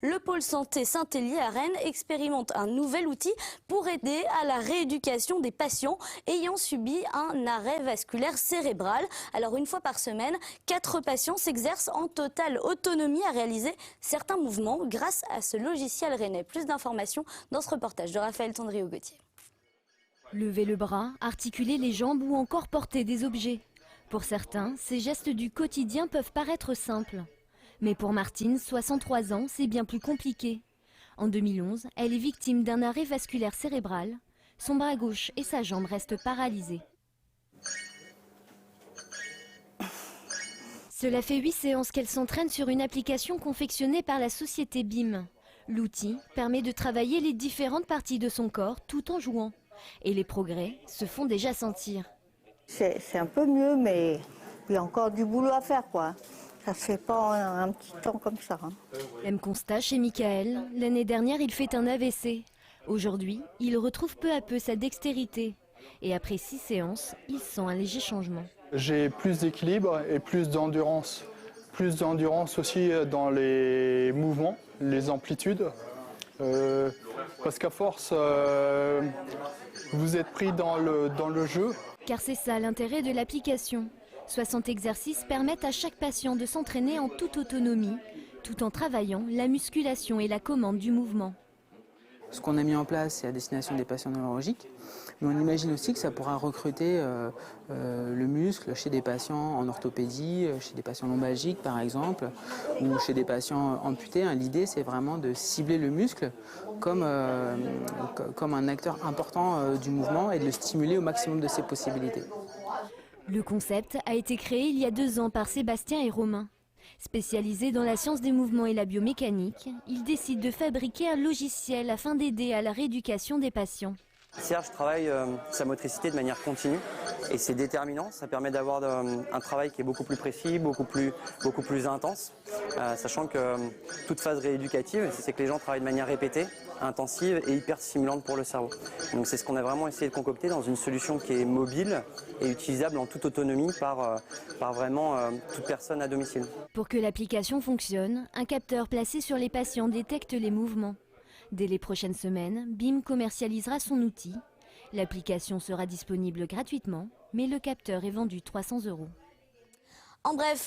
Le pôle santé Saint-Hélier à Rennes expérimente un nouvel outil pour aider à la rééducation des patients ayant subi un arrêt vasculaire cérébral. Alors une fois par semaine, 4 patients s'exercent en totale autonomie à réaliser certains mouvements grâce à ce logiciel rennais. Plus d'informations dans ce reportage de Raphaël Tendrio-Gauthier. Lever le bras, articuler les jambes ou encore porter des objets. Pour certains, ces gestes du quotidien peuvent paraître simples. Mais pour Martine, 63 ans, c'est bien plus compliqué. En 2011, elle est victime d'un arrêt vasculaire cérébral. Son bras gauche et sa jambe restent paralysés. Cela fait 8 séances qu'elle s'entraîne sur une application confectionnée par la société BIM. L'outil permet de travailler les différentes parties de son corps tout en jouant. Et les progrès se font déjà sentir. C'est un peu mieux, mais il y a encore du boulot à faire, quoi. Ça se fait pas en un petit temps comme ça. Même constat chez Michael. L'année dernière, il fait un AVC. Aujourd'hui, il retrouve peu à peu sa dextérité. Et après 6 séances, il sent un léger changement. J'ai plus d'équilibre et plus d'endurance. Plus d'endurance aussi dans les mouvements, les amplitudes. Parce qu'à force, vous êtes pris dans le jeu. Car c'est ça l'intérêt de l'application. 60 exercices permettent à chaque patient de s'entraîner en toute autonomie, tout en travaillant la musculation et la commande du mouvement. Ce qu'on a mis en place, c'est à destination des patients neurologiques, mais on imagine aussi que ça pourra recruter le muscle chez des patients en orthopédie, chez des patients lombalgiques par exemple, ou chez des patients amputés. L'idée, c'est vraiment de cibler le muscle comme un acteur important du mouvement et de le stimuler au maximum de ses possibilités. Le concept a été créé il y a 2 ans par Sébastien et Romain. Spécialisés dans la science des mouvements et la biomécanique, ils décident de fabriquer un logiciel afin d'aider à la rééducation des patients. Serge travaille sa motricité de manière continue et c'est déterminant. Ça permet d'avoir un travail qui est beaucoup plus précis, beaucoup plus intense, sachant que toute phase rééducative, c'est que les gens travaillent de manière répétée, intensive et hyper stimulante pour le cerveau. Donc c'est ce qu'on a vraiment essayé de concocter dans une solution qui est mobile et utilisable en toute autonomie par vraiment toute personne à domicile. Pour que l'application fonctionne, un capteur placé sur les patients détecte les mouvements. Dès les prochaines semaines, BIM commercialisera son outil. L'application sera disponible gratuitement, mais le capteur est vendu 300 €. En bref,